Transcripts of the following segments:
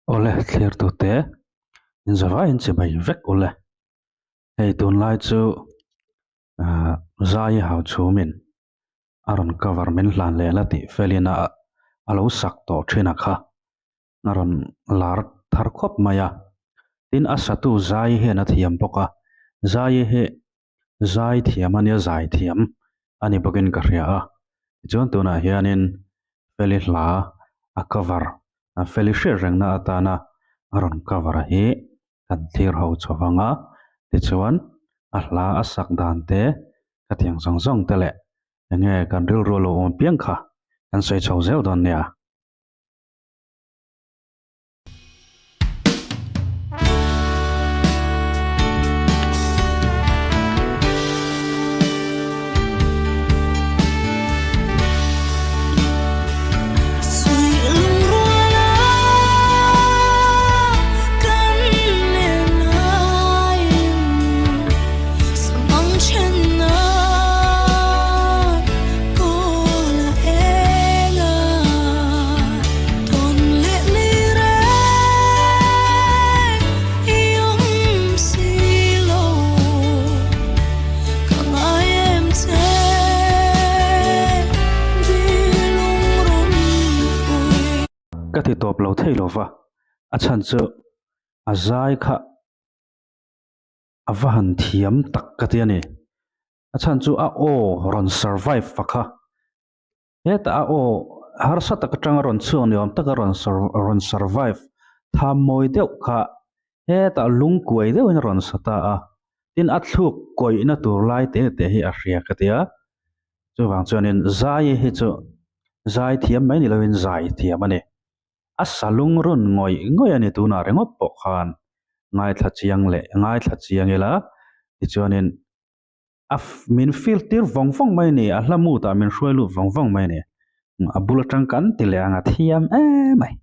Ole clear to te in Java in che bai vek ole hei tun lai chu zai hau chu min aron government lan le la ti felina alo sak to thina kha naron lar thar khop maya tin asatu zai he na thiam poka zai he zai thiam ania zai thiam ani bokin ka ria a chon tuna hianin feli hla a cover a feli she reng na atana aron cover hi kan thir ho chawanga ti chuan a hla a sak dan te ka tiang song song te le nge kan ril ro lo on piang kha kan sei chau zeu don nia ka ti top lo thei lova a chan chu a zai kha avan thiam tak ka ti ani a chan chu a o ron survive fakha eta a o har sa tak tang ron chu ni om tak ron survive tha moi deuh kha eta lung kuai deuh in ron sata a tin a thluk koi na tur lai te hi a hria ka tia chu wang chuanin zai hi chu zai thiam mai ni lovin zai thiam ani asalung run ngoi ani tuna rengop po khan ngai thla chiang ela tichuanin min feel tir vong mai ni a hlamu ta min hruailu vong mai ni a bulatang kan tileanga thiam mai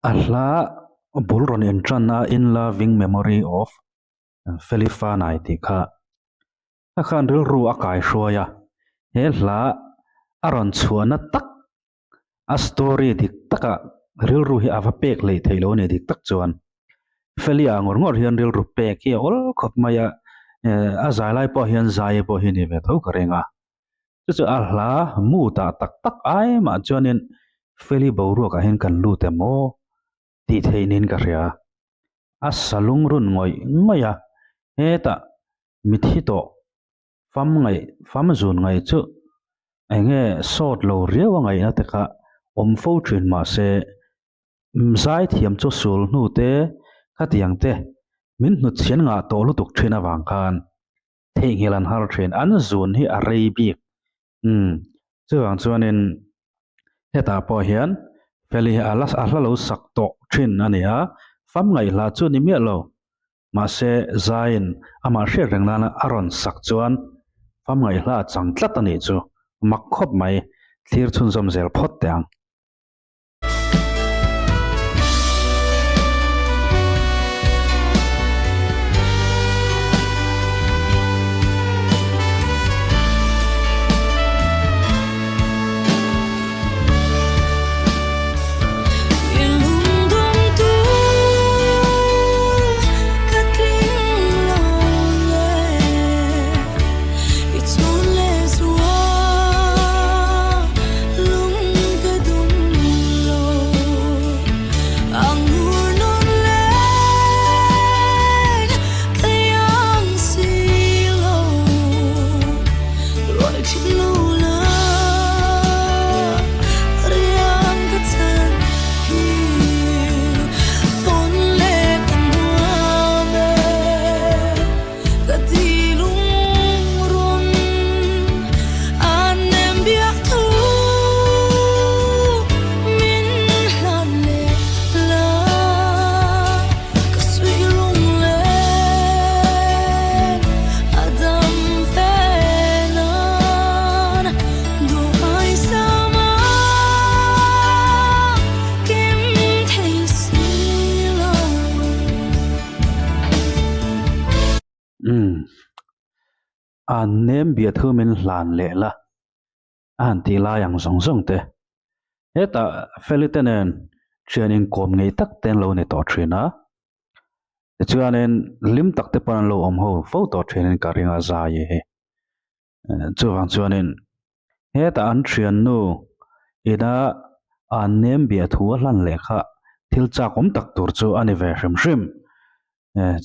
Ahla bulron entrana in loving memory of Felifa Naitika akhan ril ru akai hruaya he hla aron chuana tak a story dik taka ril ru hi ava pek le thailo ne dik tak chuan Felia ngor hian ril ru pek hi ol khop maya a zai lai po hian zai po hi ni ve tho karenga chu ahla mu ta tak ai ma chuanin Feli boru ka hin kan lu te mo ti theinin ka ria asalung run ngoya eta mithito fam zun ngai chu enge sot lo rewa ngai na te kha omfo thin ma se mzai thiam chu sul nu te khatiang te min nu chen nga to lu tuk thina wang khan theigelan har thin an zun hi a rei bi chuang chuanin heta po hian Feli alas ahlalo sakto thin ania fam ngai la chu ni me lo ma se zain ama she renglana aron sak chuan fam ngai la changtlat ani chu makhop mai thlir chun zom zel phot tang an nem bia thu min hlan le la an ti la yang song song te eta felitenen chianin kom ngei tak ten lo ne to thina chuanin lim tak te pan lo om ho fo to thinin karinga za ye he chuwang chuanin heta an thian nu ida an nem bia thu hlan le kha thil cha kom tak tur chu ani ve hrim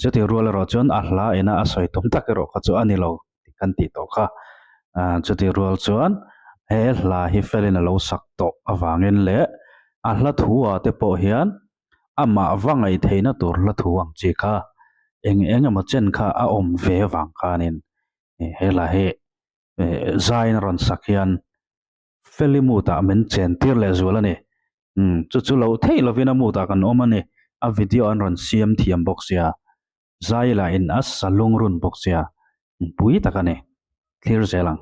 chuti rual ro chuan a hla ina a soi tom tak ro kha chu ani lo kan ti to kha chuti rual chuan he hla hi felin lo sak to awangin le a hla thuwa te po hian ama wangai theina tur la thuang chi kha eng ama chen kha a om ve wang khanin he la he zain ron sakhian felimuta men chen tir le zulani chu lo thei lovina muta kan omani a video an ron siam thiam box ya zaila in as salung run box ya pui takane clear zelang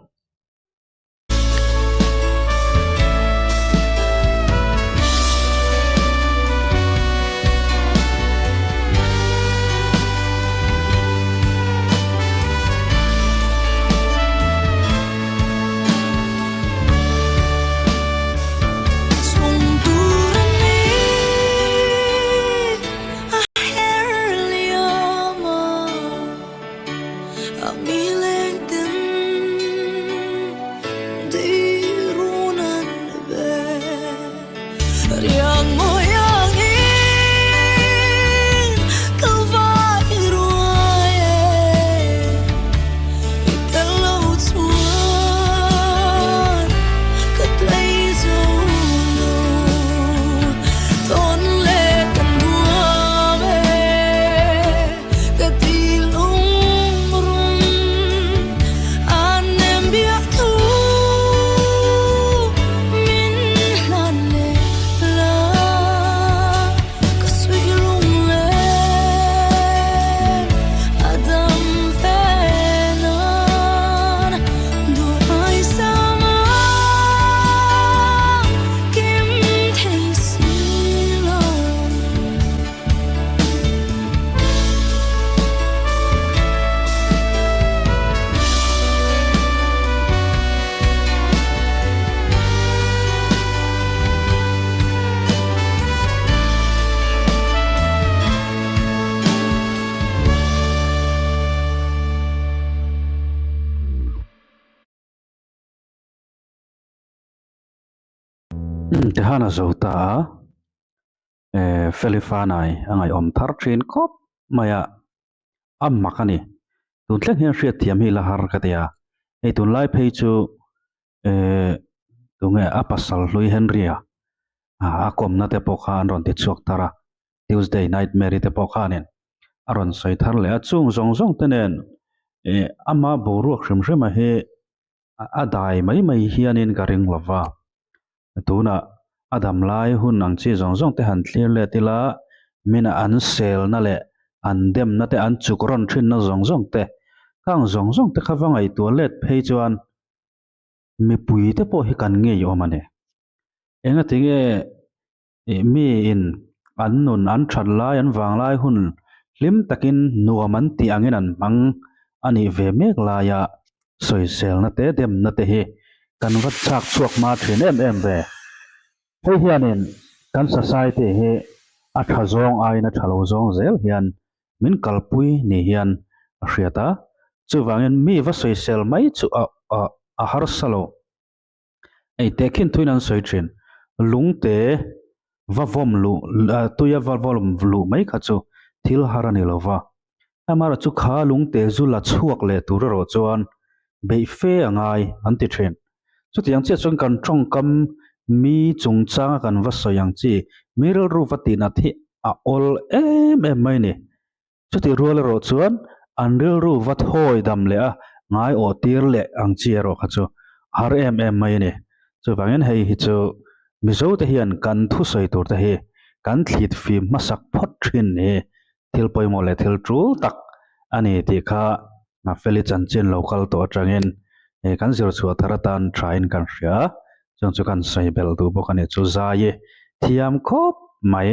te hana zota felifanai angai om thar thin khop maya amma kani tun thleng hian hriat thiam hi la har katia ei tun lai phei chu tunge apasal hlui henria a kom na te pokhan ron ti chuak tara Tuesday night mary te pokhanin aron soi thar le achung zong tenen ama boruak hrim a he adai mai hianin garing lova tuna adam lai hun ang chi zong te han clear le tila mina an sel na le an dem na te an chukron thin na zong te kang zong te khawangai toilet phei chuan mi pui te po hi kan nge yo mane enga tinge mi in an nun an that lai an wang lai hun lim takin nuaman ti angin an mang ani ve mek la ya soi sel na te dem na te hi kan wat chak chuak ma thin em ve hei hianin kan society he a thazong aina thalo zong zel hian min kalpui ni hian hriata chuwangin mi va soi sel mai chu a har salo ei tekin tuinan soi thin lungte va vom lu tuya va volum lu mai kha chu thil harani lova amara chu kha lungte zula chuak le tur ro chuan bei fe angai anti thin chu tiang che chung kan tong kam mi chung changa kan va soyang chi miral ru vati na thi a ol em mai ni chu ti rual ro chuan an ril ru va thoi dam le a ngai o tir le ang chi ro kha chu har em mai ni chu wangin hei hi chu mizo te hian kan thu soi tur te hi kan thlit fi masak phot thin ni thil poimo le thil trul tak ani ti kha na feli chanchin local to atangin kan zir chu tharatan train kan hria chung chu kan sai bel du bokani chu za ye thiam khop mai